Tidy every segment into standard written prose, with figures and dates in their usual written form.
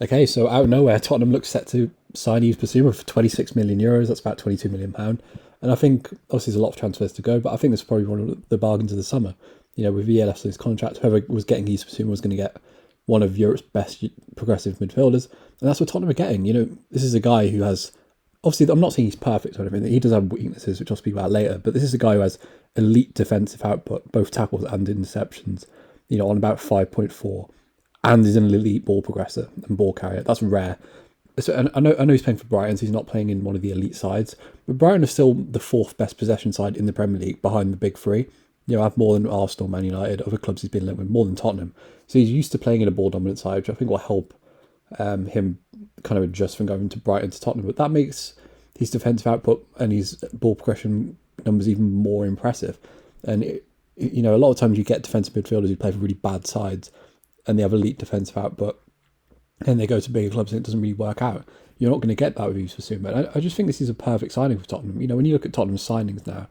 Okay, so out of nowhere, Tottenham looks set to sign Yves Bissouma for €26 million. That's about £22 million. And I think, obviously, there's a lot of transfers to go, but I think it's probably one of the bargains of the summer. With VLF's his contract, whoever was getting Yves Bissouma was going to get one of Europe's best progressive midfielders. And that's what Tottenham are getting. This is a guy who has, obviously, I'm not saying he's perfect or anything. He does have weaknesses, which I'll speak about later, but this is a guy who has elite defensive output, both tackles and interceptions, on about 5.4, and is an elite ball progressor and ball carrier. That's rare. So, and I know he's playing for Brighton, so he's not playing in one of the elite sides. But Brighton are still the fourth best possession side in the Premier League, behind the big three. I have more than Arsenal, Man United, other clubs he's been linked with, more than Tottenham. So he's used to playing in a ball dominant side, which I think will help him kind of adjust from going to Brighton to Tottenham. But that makes his defensive output and his ball progression numbers even more impressive. And a lot of times you get defensive midfielders who play for really bad sides, and they have elite defensive output, and they go to bigger clubs and it doesn't really work out. You're not going to get that with Yves Bissouma. I just think this is a perfect signing for Tottenham. When you look at Tottenham's signings now,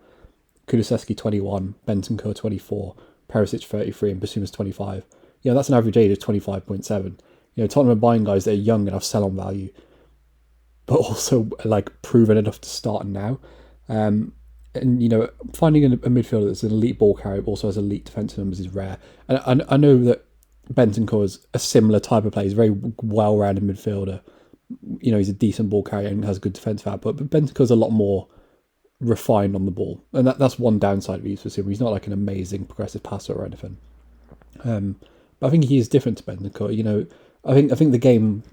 Kulusevski 21, Bentancur 24, Perisic 33, and Bissouma's 25. That's an average age of 25.7. Tottenham are buying guys that are young and have sell-on value, but also proven enough to start now. And finding a midfielder that's an elite ball carrier but also has elite defensive numbers is rare. And I know that Bentancur is a similar type of player. He's a very well-rounded midfielder. He's a decent ball carrier and has good defensive output, but Bentancur's a lot more refined on the ball, and that's one downside of Yves Bissouma. He's not like an amazing progressive passer or anything. But I think he is different to Bentancur. I think the game.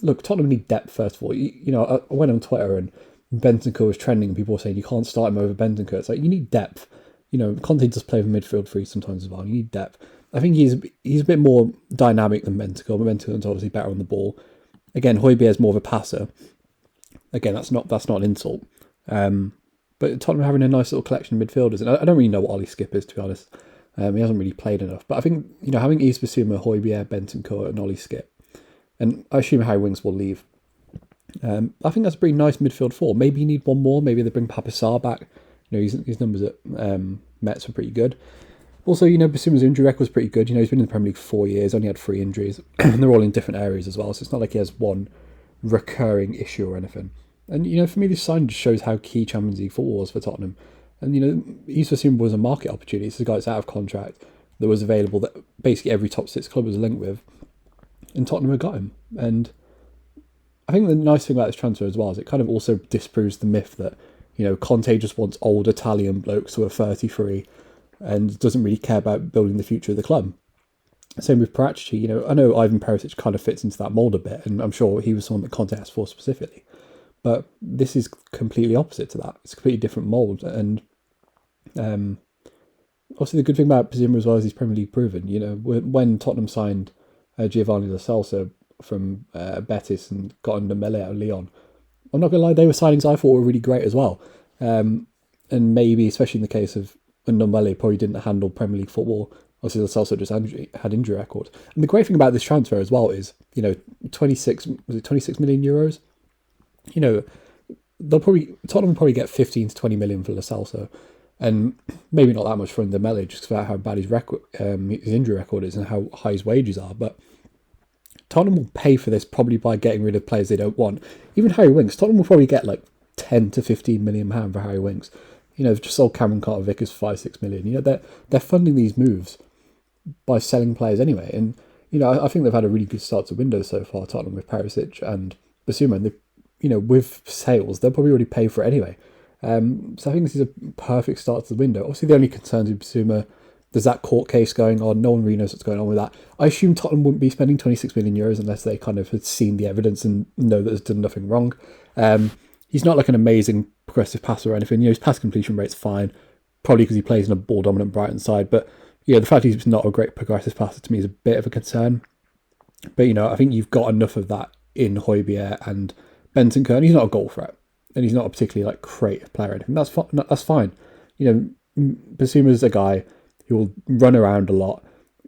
Look, Tottenham need depth first of all. I went on Twitter and Bentancur was trending, and people were saying you can't start him over Bentancur. It's like you need depth. Conte does play for midfield three sometimes as well. You need depth. I think he's a bit more dynamic than Bentancur, but Bentancur's obviously better on the ball. Again, Højbjerg is more of a passer. Again, that's not an insult. But Tottenham are having a nice little collection of midfielders, and I don't really know what Ollie Skip is, to be honest. He hasn't really played enough. But I think having Yves Bissouma, Højbjerg, Bentancur, and Ollie Skip, and I assume Harry Winks will leave. I think that's a pretty nice midfield four. Maybe you need one more. Maybe they bring Papa Sarr back. His numbers at Mets were pretty good. Also, Bissouma's injury record was pretty good. He's been in the Premier League for 4 years, only had 3 injuries, and they're all in different areas as well. So it's not like he has one recurring issue or anything. And, for me, this sign just shows how key Champions League football was for Tottenham. And, Yves Bissouma was a market opportunity. It's a guy that's out of contract that was available that basically every top 6 club was linked with. And Tottenham had got him. And I think the nice thing about this transfer as well is it kind of also disproves the myth that, Conte just wants old Italian blokes who are 33 and doesn't really care about building the future of the club. Same with Paratici. I know Ivan Perisic kind of fits into that mould a bit, and I'm sure he was someone that Conte asked for specifically. But this is completely opposite to that. It's a completely different mould. And obviously the good thing about Bissouma as well is he's Premier League proven. When Tottenham signed Giovanni Lo Celso from Betis and got under Mele at Lyon, I'm not going to lie, they were signings I thought were really great as well. And maybe, especially in the case of Ndombele, probably didn't handle Premier League football. Obviously, Lo Celso just had injury record. And the great thing about this transfer as well is, 26 million euros? Tottenham will probably get 15 to 20 million for Lo Celso, and maybe not that much for Ndombele, just about how bad his injury record is and how high his wages are. But Tottenham will pay for this probably by getting rid of players they don't want. Even Harry Winks, Tottenham will probably get like 10 to 15 million pound for Harry Winks. They've just sold Cameron Carter-Vickers for 5-6 million. They're funding these moves by selling players anyway. And I think they've had a really good start to window so far, Tottenham, with Perisic and Bissouma. And with sales, they'll probably already pay for it anyway. So I think this is a perfect start to the window. Obviously, the only concerns with Bissouma, there's that court case going on. No one really knows what's going on with that. I assume Tottenham wouldn't be spending 26 million euros unless they kind of had seen the evidence and know that there's done nothing wrong. He's not like an amazing progressive passer or anything. His pass completion rate's fine, probably because he plays in a ball-dominant Brighton side. But the fact he's not a great progressive passer to me is a bit of a concern. But, I think you've got enough of that in Højbjerg and Bentancur, and he's not a goal threat, and he's not a particularly creative player or anything. That's fine. Bissouma's a guy who will run around a lot,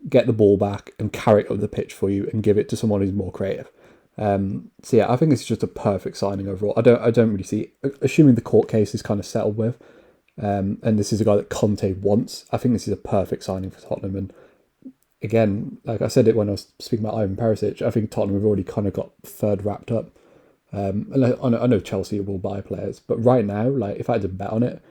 get the ball back, and carry it up the pitch for you, and give it to someone who's more creative. So yeah, I think this is just a perfect signing overall. I don't really see, assuming the court case is kind of settled with, and this is a guy that Conte wants. I think this is a perfect signing for Tottenham, and again, like I said it when I was speaking about Ivan Perisic, I think Tottenham have already kind of got third wrapped up. And I know Chelsea will buy players, but right now, like if I had to bet on it,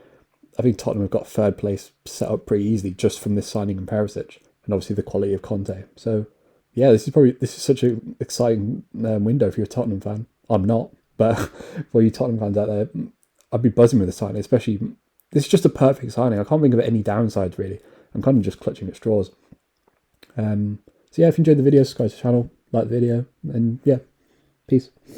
I think Tottenham have got third place set up pretty easily just from this signing in Perisic and obviously the quality of Conte. So yeah, this is such an exciting window if you're a Tottenham fan. I'm not, but for you Tottenham fans out there, I'd be buzzing with the signing. Especially, this is just a perfect signing. I can't think of any downsides really. I'm kind of just clutching at straws. So yeah, if you enjoyed the video, subscribe to the channel, like the video, and yeah, peace.